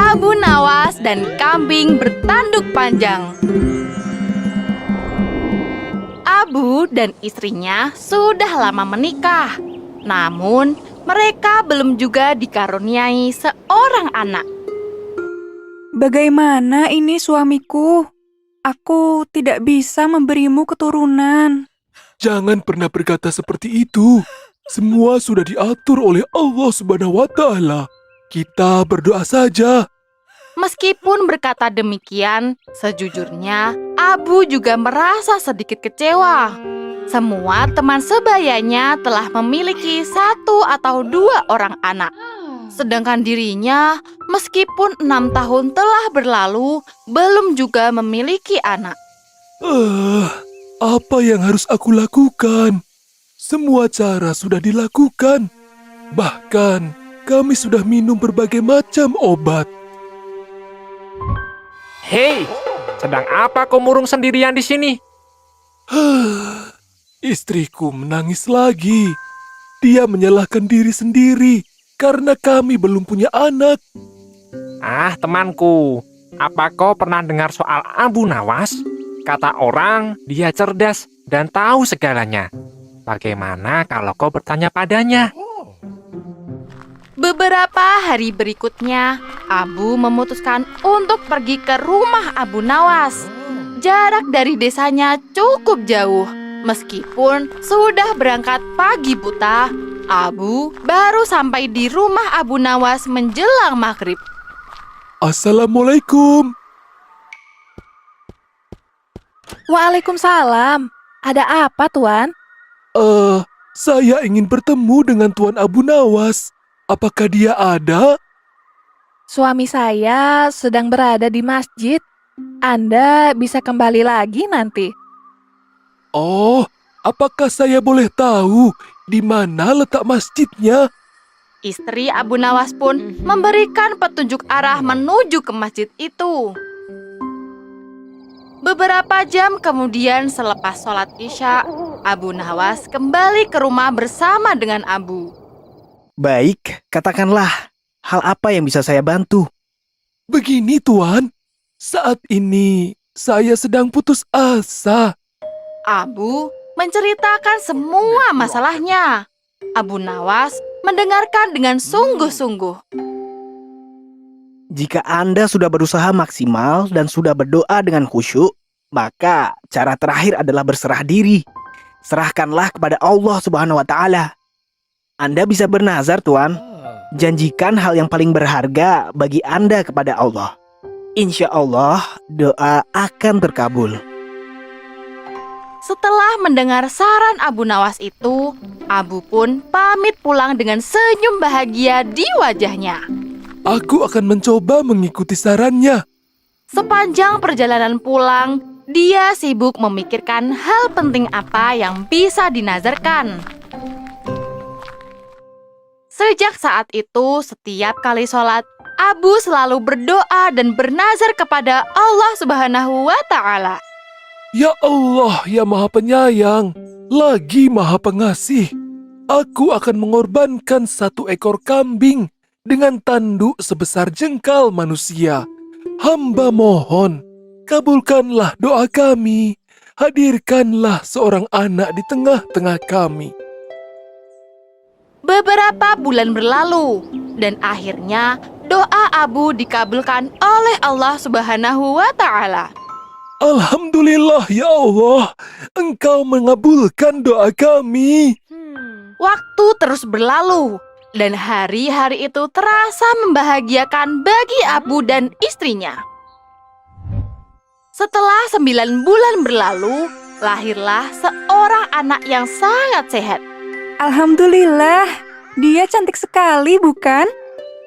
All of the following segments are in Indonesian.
Abu Nawas dan kambing bertanduk panjang. Abu dan istrinya sudah lama menikah, namun mereka belum juga dikaruniai seorang anak. Bagaimana ini suamiku? Aku tidak bisa memberimu keturunan. Jangan pernah berkata seperti itu. Semua sudah diatur oleh Allah Subhanahu wa Ta'ala. Kita berdoa saja. Meskipun berkata demikian, sejujurnya Abu juga merasa sedikit kecewa. Semua teman sebayanya telah memiliki 1 atau 2 orang anak. Sedangkan dirinya, meskipun 6 tahun telah berlalu, belum juga memiliki anak. Apa yang harus aku lakukan? Semua cara sudah dilakukan. Bahkan, kami sudah minum berbagai macam obat. Hei, sedang apa kau murung sendirian di sini? Istriku menangis lagi. Dia menyalahkan diri sendiri karena kami belum punya anak. Ah, temanku, apa kau pernah dengar soal Abu Nawas? Kata orang, dia cerdas dan tahu segalanya. Bagaimana kalau kau bertanya padanya? Beberapa hari berikutnya, Abu memutuskan untuk pergi ke rumah Abu Nawas. Jarak dari desanya cukup jauh. Meskipun sudah berangkat pagi buta, Abu baru sampai di rumah Abu Nawas menjelang maghrib. Assalamualaikum. Waalaikumsalam. Ada apa, Tuan? Saya ingin bertemu dengan Tuan Abu Nawas. Apakah dia ada? Suami saya sedang berada di masjid. Anda bisa kembali lagi nanti. Oh, apakah saya boleh tahu di mana letak masjidnya? Istri Abu Nawas pun memberikan petunjuk arah menuju ke masjid itu. Beberapa jam kemudian selepas sholat Isya, Abu Nawas kembali ke rumah bersama dengan Abu. Baik, katakanlah, hal apa yang bisa saya bantu? Begini, Tuan. Saat ini saya sedang putus asa. Abu menceritakan semua masalahnya. Abu Nawas mendengarkan dengan sungguh-sungguh. Jika Anda sudah berusaha maksimal dan sudah berdoa dengan khusyuk, maka cara terakhir adalah berserah diri. Serahkanlah kepada Allah Subhanahu wa Ta'ala. Anda bisa bernazar, Tuan. Janjikan hal yang paling berharga bagi Anda kepada Allah. Insya Allah, doa akan terkabul. Setelah mendengar saran Abu Nawas itu, Abu pun pamit pulang dengan senyum bahagia di wajahnya. Aku akan mencoba mengikuti sarannya. Sepanjang perjalanan pulang, dia sibuk memikirkan hal penting apa yang bisa dinazarkan. Sejak saat itu, setiap kali sholat, Abu selalu berdoa dan bernazar kepada Allah Subhanahu wa Ta'ala. Ya Allah, ya Maha Penyayang, lagi Maha Pengasih. Aku akan mengorbankan 1 ekor kambing dengan tanduk sebesar jengkal manusia. Hamba mohon, kabulkanlah doa kami. Hadirkanlah seorang anak di tengah-tengah kami. Beberapa bulan berlalu, dan akhirnya doa Abu dikabulkan oleh Allah Subhanahu wa Ta'ala. Alhamdulillah ya Allah, Engkau mengabulkan doa kami. Waktu terus berlalu, dan hari-hari itu terasa membahagiakan bagi Abu dan istrinya. Setelah 9 bulan berlalu, lahirlah seorang anak yang sangat sehat. Alhamdulillah, dia cantik sekali, bukan?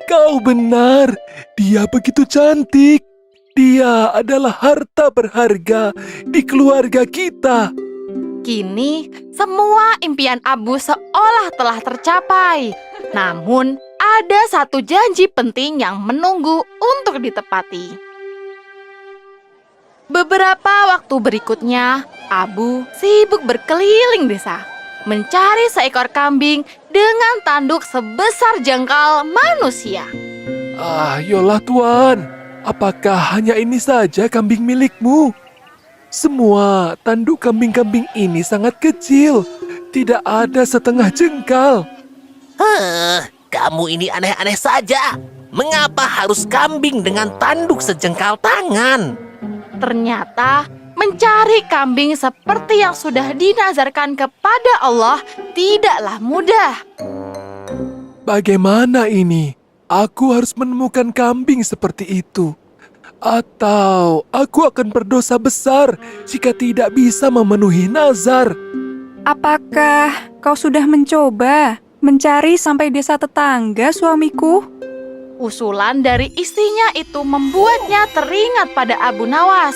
Kau benar, dia begitu cantik. Dia adalah harta berharga di keluarga kita. Kini, semua impian Abu seolah telah tercapai. Namun, ada satu janji penting yang menunggu untuk ditepati. Beberapa waktu berikutnya, Abu sibuk berkeliling desa, mencari seekor kambing dengan tanduk sebesar jengkal manusia. Yolah Tuan, apakah hanya ini saja kambing milikmu? Semua tanduk kambing-kambing ini sangat kecil, tidak ada setengah jengkal. Kamu ini aneh-aneh saja. Mengapa harus kambing dengan tanduk sejengkal tangan? Ternyata mencari kambing seperti yang sudah dinazarkan kepada Allah tidaklah mudah. Bagaimana ini? Aku harus menemukan kambing seperti itu. Atau aku akan berdosa besar jika tidak bisa memenuhi nazar. Apakah kau sudah mencoba mencari sampai desa tetangga, suamiku? Usulan dari istrinya itu membuatnya teringat pada Abu Nawas.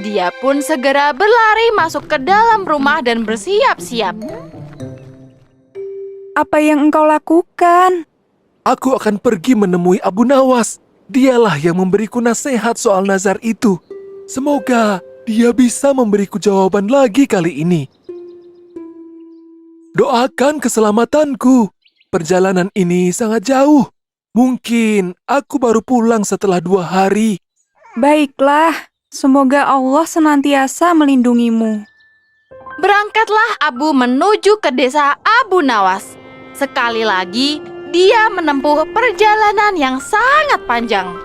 Dia pun segera berlari masuk ke dalam rumah dan bersiap-siap. Apa yang engkau lakukan? Aku akan pergi menemui Abu Nawas. Dialah yang memberiku nasihat soal nazar itu. Semoga dia bisa memberiku jawaban lagi kali ini. Doakan keselamatanku. Perjalanan ini sangat jauh. Mungkin aku baru pulang setelah 2 hari. Baiklah, semoga Allah senantiasa melindungimu. Berangkatlah Abu menuju ke desa Abu Nawas. Sekali lagi, dia menempuh perjalanan yang sangat panjang.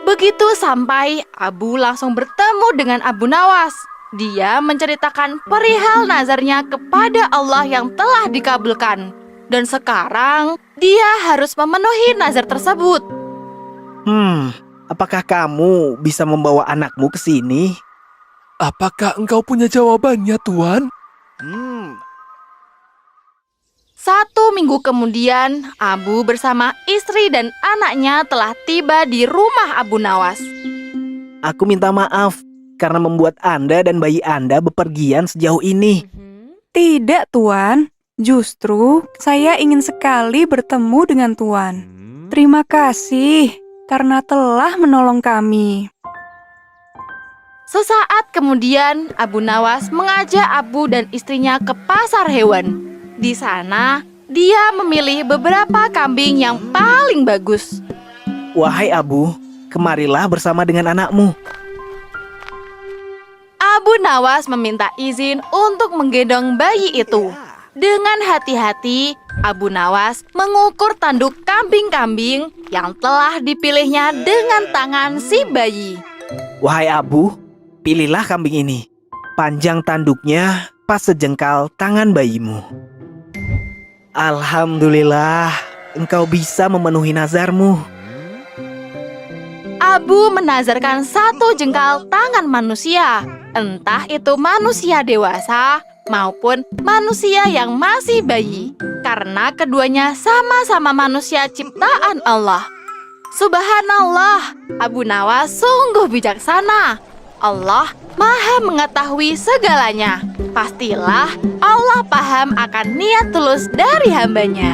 Begitu sampai, Abu langsung bertemu dengan Abu Nawas. Dia menceritakan perihal nazarnya kepada Allah yang telah dikabulkan. Dan sekarang, dia harus memenuhi nazar tersebut. Apakah kamu bisa membawa anakmu ke sini? Apakah engkau punya jawabannya, Tuan? 1 minggu kemudian, Abu bersama istri dan anaknya telah tiba di rumah Abu Nawas. Aku minta maaf karena membuat Anda dan bayi Anda bepergian sejauh ini. Tidak, Tuan. Justru saya ingin sekali bertemu dengan Tuan. Terima kasih karena telah menolong kami. Sesaat kemudian, Abu Nawas mengajak Abu dan istrinya ke pasar hewan. Di sana, dia memilih beberapa kambing yang paling bagus. Wahai Abu, kemarilah bersama dengan anakmu. Abu Nawas meminta izin untuk menggendong bayi itu. Dengan hati-hati, Abu Nawas mengukur tanduk kambing-kambing yang telah dipilihnya dengan tangan si bayi. Wahai Abu, pilihlah kambing ini. Panjang tanduknya pas sejengkal tangan bayimu. Alhamdulillah, engkau bisa memenuhi nazarmu. Abu menazarkan 1 jengkal tangan manusia, entah itu manusia dewasa maupun manusia yang masih bayi, karena keduanya sama-sama manusia ciptaan Allah. Subhanallah, Abu Nawas sungguh bijaksana. Allah Maha mengetahui segalanya. Pastilah Allah paham akan niat tulus dari hambanya.